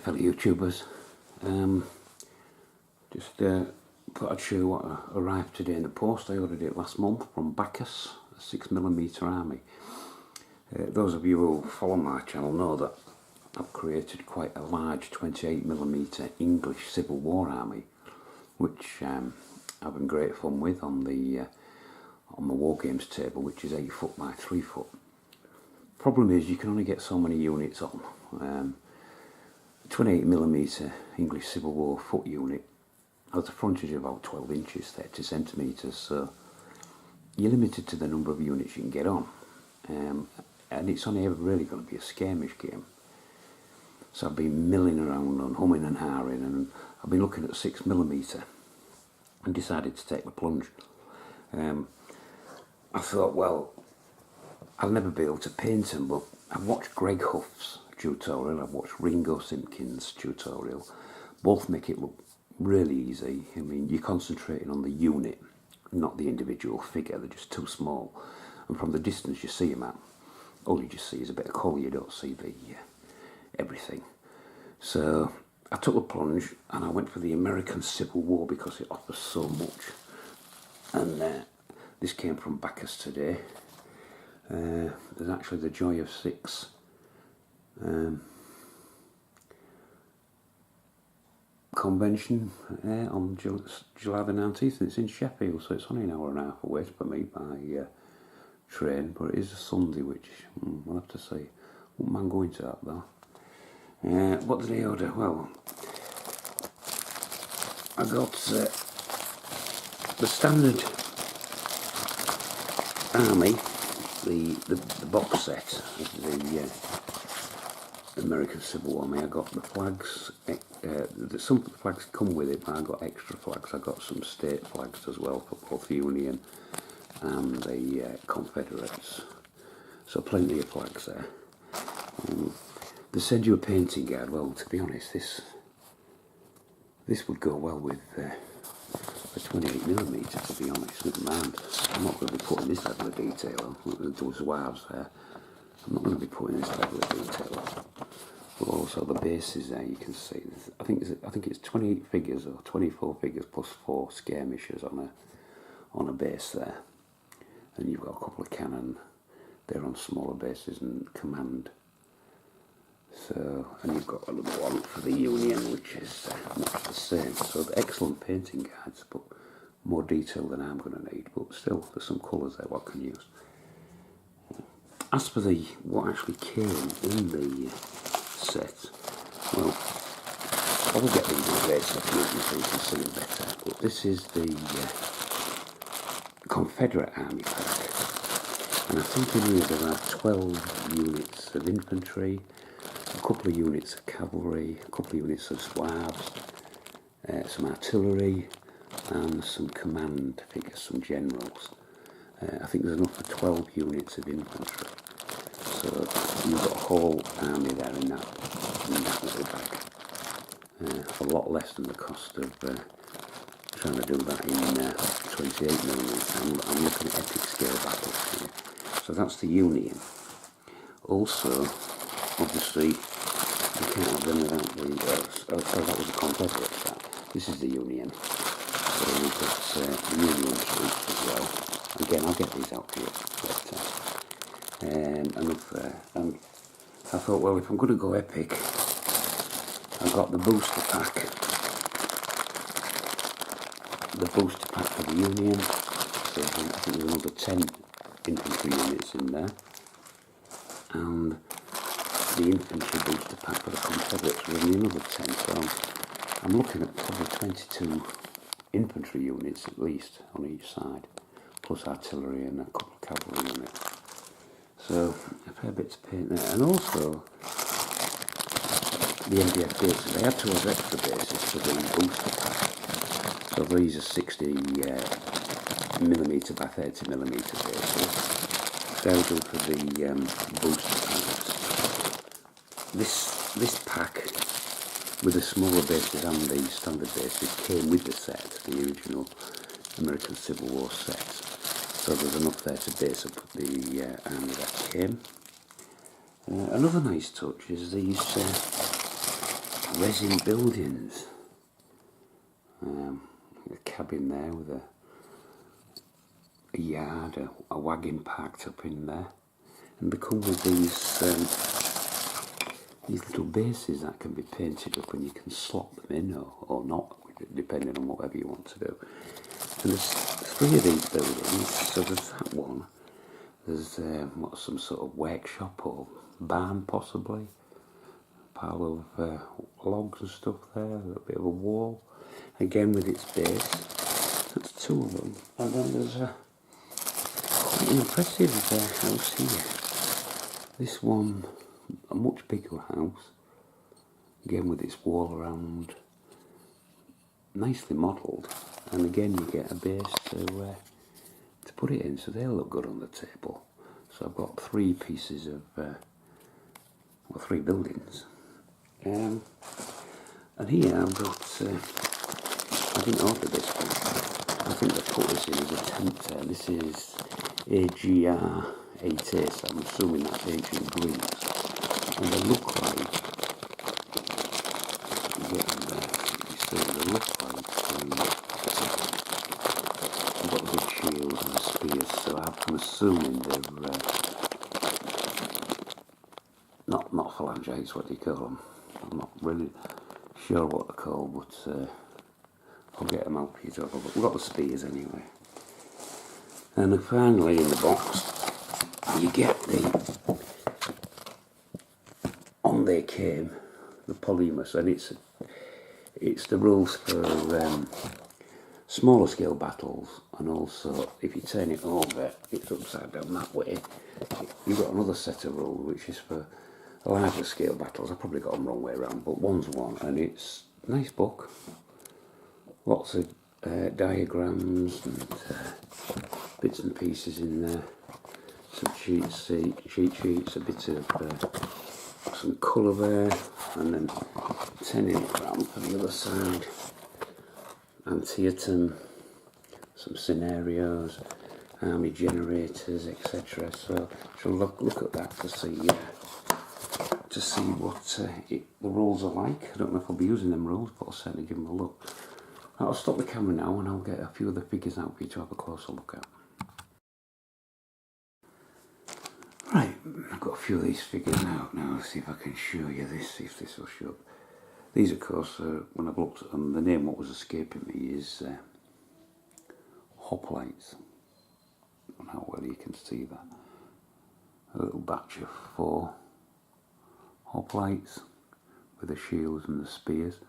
fellow YouTubers. Just thought I'd show you what arrived today in the post. I ordered it last month from Bacchus, a 6mm army. Those of you who follow my channel know that I've created quite a large 28mm English Civil War army, which I've been great fun with on the War Games table, which is 8 foot by 3 foot. Problem is, you can only get so many units on. 28mm English Civil War foot unit has a frontage of about 12 inches, 30 centimetres, so you're limited to the number of units you can get on. And it's only ever really going to be a skirmish game. So I've been milling around and humming and hawing, and I've been looking at 6mm and decided to take the plunge. I thought, well, I'll never be able to paint them, but I've watched Greg Huff's tutorial, I've watched Ringo Simpkins' tutorial. Both make it look really easy. I mean, you're concentrating on the unit, not the individual figure. They're just too small. And from the distance you see them at, all you just see is a bit of colour, you don't see the everything. So I took the plunge and I went for the American Civil War because it offers so much. And this came from Bacchus today. There's actually the Joy of Six convention on July the 19th, and it's in Sheffield, so it's only an hour and a half away for me by train, but it is a Sunday, which we'll have to see. Wouldn't mind going to that though. What did I order? Well, I got the standard army, the box set of the American Civil War. I got the flags. Some of the flags come with it, but I got extra flags. I got some state flags as well for both the Union and the Confederates. So plenty of flags there. They send you a painting guide. Well, to be honest, this would go well with the 28mm. To be honest, man, I'm not going to be putting this level of detail on. Those waves there. I'm not going to be putting this level of detail on. But also the bases there, you can see. I think it's 28 figures or 24 figures plus 4 skirmishes on a base there. And you've got a couple of cannon. They're on smaller bases and command. So, and you've got another one for the Union, which is much the same. So excellent painting guides, but more detail than I'm going to need. But still, there's some colours there what I can use. As for what actually came in the set, well, I will get these in place so you can see them better. But this is the Confederate Army pack, and I think in here there are 12 units of infantry, a couple of units of cavalry, a couple of units of Swarves, some artillery, and some command figures, some generals. I think there's enough for 12 units of infantry. So you've got a whole army there in that little bag. For a lot less than the cost of trying to do that in 28mm. I'm looking at epic scale battles here. So that's the Union. Also, obviously, you can't have them without that was the Confederate set. This is the Union. So we've got the Union troops as well. Again, I'll get these out for you later. Enough there. And I thought, well, if I'm going to go epic, I've got the booster pack. The booster pack for the Union. So I think there's another 10 infantry units in there. And the infantry booster pack for the Confederates will be another 10. So I'm looking at probably 22 infantry units at least on each side, plus artillery and a couple of cavalry units. So a fair bit to paint there. And also the MDF bases, they had to have extra bases for the booster pack. So these are 60mm by 30mm bases. They'll do for the booster packs. This pack with the smaller bases and the standard bases came with the set, the original American Civil War set. So there's enough there to base up the army that came. Another nice touch is these resin buildings. A cabin there with a yard, a wagon parked up in there. And they come with these little bases that can be painted up and you can slot them in or not, depending on whatever you want to do. And there's 3 of these buildings, so there's that one. There's some sort of workshop or barn possibly. A pile of logs and stuff there, a little bit of a wall. Again with its base. That's 2 of them. And then there's quite an impressive house here. This one, a much bigger house. Again with its wall around. Nicely modelled. And again you get a base to put it in, so they'll look good on the table. So I've got 3 pieces of, 3 buildings. And here I've got, I didn't order this one. I think they put this in as a tempter. This is AGR 8A, so I'm assuming that's ancient Greeks. And they look like, they look like, I've got the big shields and the spears, so I'm assuming they're not phalangites, what do you call them? I'm not really sure what they're called, but I'll get them out for you to have a look. We've got the spears anyway. And then finally in the box, you get on they came, the polymus, and it's the rules for smaller scale battles, and also if you turn it over, it's upside down that way. You've got another set of rules which is for larger scale battles. I probably got them wrong way around, but one's one, and it's a nice book. Lots of diagrams and bits and pieces in there. Some cheat sheets, a bit of some colour there, and then turning it around for the other side. Antietam, some scenarios, army generators, etc. So she'll look at that to see what the rules are like. I don't know if I'll be using them rules, but I'll certainly give them a look. I'll stop the camera now and I'll get a few of the figures out for you to have a closer look at. Right, I've got a few of these figures out now. Let's see if I can show you this, see if this will show up. These, of course, when I've looked at them, the name what was escaping me is hoplites. I don't know how well you can see that. A little batch of 4 hoplites with the shields and the spears.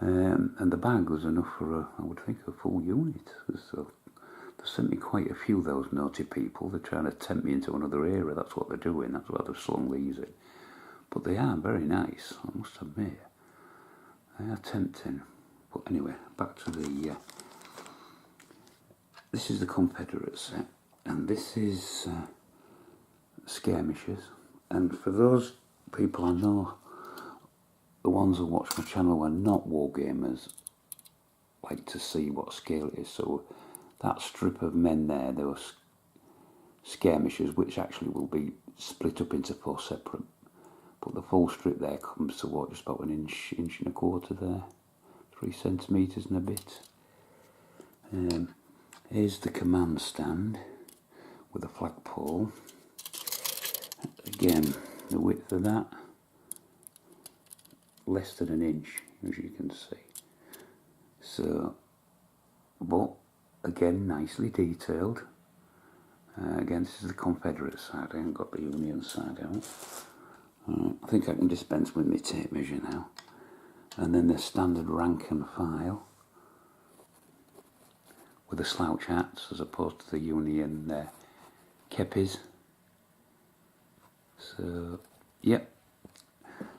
And the bag was enough for, I would think, a full unit. So they sent me quite a few of those naughty people. They're trying to tempt me into another era. That's what they're doing. That's why they've slung these in. But they are very nice, I must admit. They are tempting. But anyway, back to the... this is the Confederate set. And this is Skirmishes. And for those people I know, the ones who watch my channel are not wargamers, like to see what scale it is. So that strip of men there, they were skirmishers, which actually will be split up into 4 separate. But the full strip there comes to what, just about an inch and a quarter there, 3 centimetres and a bit. Here's the command stand with a flagpole. Again, the width of that, less than an inch, as you can see. So, but again, nicely detailed. Again, this is the Confederate side. I haven't got the Union side out. I think I can dispense with my tape measure now. And then the standard rank and file with the slouch hats as opposed to the Union kepis. So, yep.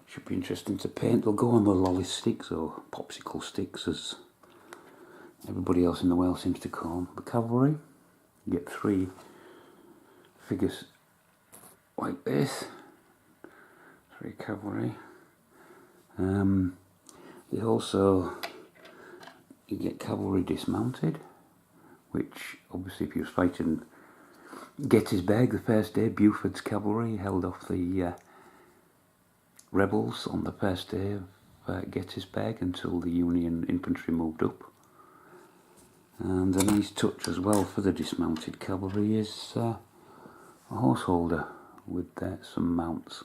Should be interesting to paint. They'll go on the lolly sticks or popsicle sticks, as everybody else in the world seems to call them. The cavalry, you get 3 figures like this. 3 cavalry. They also, you get Cavalry Dismounted, which obviously if you was fighting Gettysburg the first day, Buford's cavalry held off the rebels on the first day Gettysburg until the Union infantry moved up. And a nice touch as well for the dismounted cavalry is a horse holder with some mounts.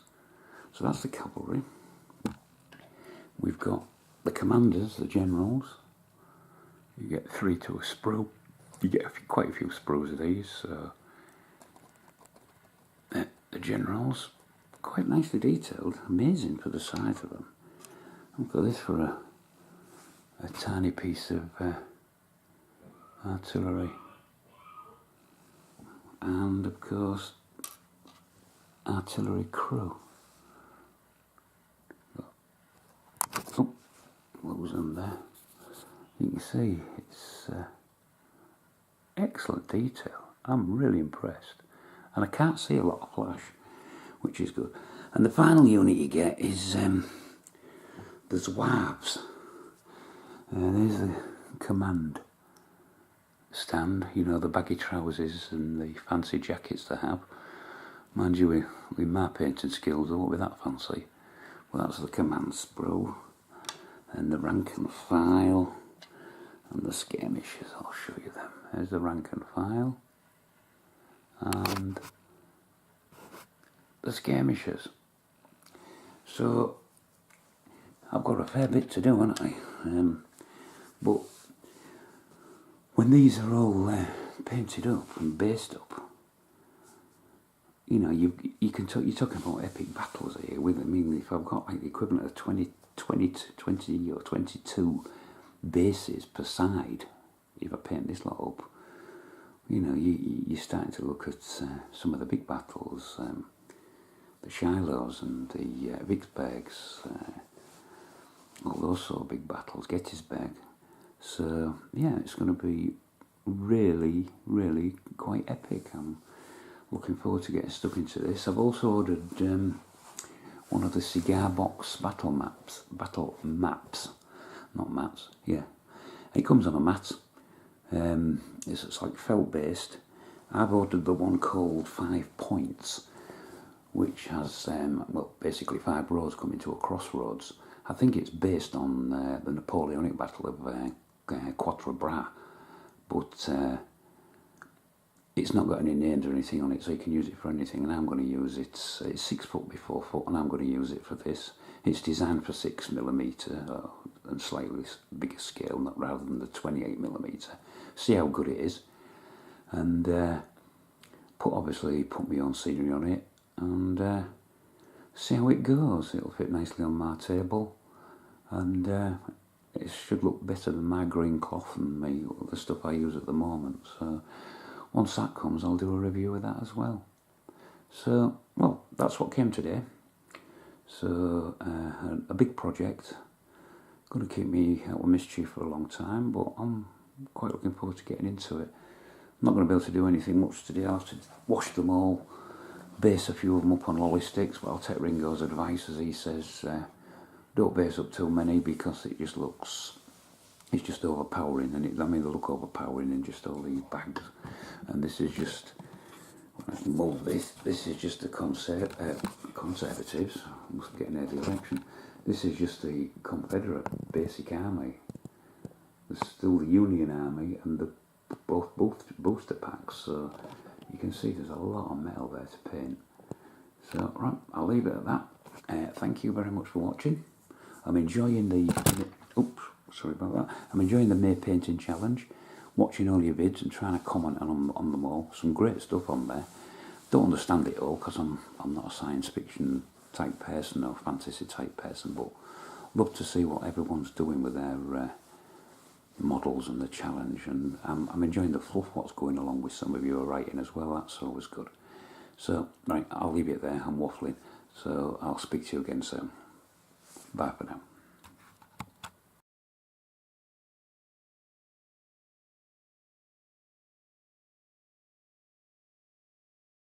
So that's the cavalry. We've got the commanders, the generals. You get 3 to a sprue. You get quite a few sprues of these. So the generals, quite nicely detailed, amazing for the size of them. Look at this for a tiny piece of artillery. And of course, artillery crew. Oh, what was on there? You can see it's excellent detail. I'm really impressed. And I can't see a lot of flash, which is good. And the final unit you get is the Zouaves. There's the command stand, you know, the baggy trousers and the fancy jackets they have. Mind you, with my painting skills, I won't be that fancy. Well, that's the command sprue, and the rank and file, and the skirmishes. I'll show you them. There's the rank and file, and the skirmishes. So I've got a fair bit to do, haven't I? But when these are all painted up and based up, you know, you're talking about epic battles here with them. I mean, if I've got like the equivalent of 20 or 22 bases per side, if I paint this lot up, you know, you're starting to look at some of the big battles, the Shilohs and the Vicksburgs, all those sort of big battles, Gettysburg. So yeah, it's going to be really, really quite epic. I'm looking forward to getting stuck into this. I've also ordered one of the cigar box battle maps, not mats. Yeah, it comes on a mat. It's like felt based. I've ordered the one called 5 Points, which has well, basically 5 roads coming to a crossroads. I think it's based on the Napoleonic Battle of Quatre Bras, but it's not got any names or anything on it, so you can use it for anything. And I'm going to use it. It's 6 foot by 4 foot, and I'm going to use it for this. It's designed for 6mm and slightly bigger scale, not rather than the 28mm. See how good it is, and obviously put my own scenery on it, and see how it goes. It'll fit nicely on my table, and it should look better than my green cloth and the stuff I use at the moment. So once that comes, I'll do a review of that as well. So, well, that's what came today. So a big project, going to keep me out of mischief for a long time, but I'm quite looking forward to getting into it. I'm not going to be able to do anything much today. I'll have to wash them all, base a few of them up on lolly sticks, but I'll take Ringo's advice, as he says, don't base up too many because it just looks, it's just overpowering, and they look overpowering in just all these bags. And this is just, when I can move this is just the Conservatives, I must get in the election. This is just the Confederate basic army. There's still the Union army and the both booster packs, so you can see there's a lot of metal there to paint. So right, I'll leave it at that. Thank you very much for watching. I'm enjoying I'm enjoying the May Painting Challenge, watching all your vids and trying to comment on them all. Some great stuff on there. Don't understand it all because I'm not a science fiction type person or fantasy type person, but love to see what everyone's doing with their models and the challenge, and I'm enjoying the fluff what's going along with some of you are writing as well. That's always good. So right, I'll leave it there. I'm waffling, so I'll speak to you again soon. Bye for now.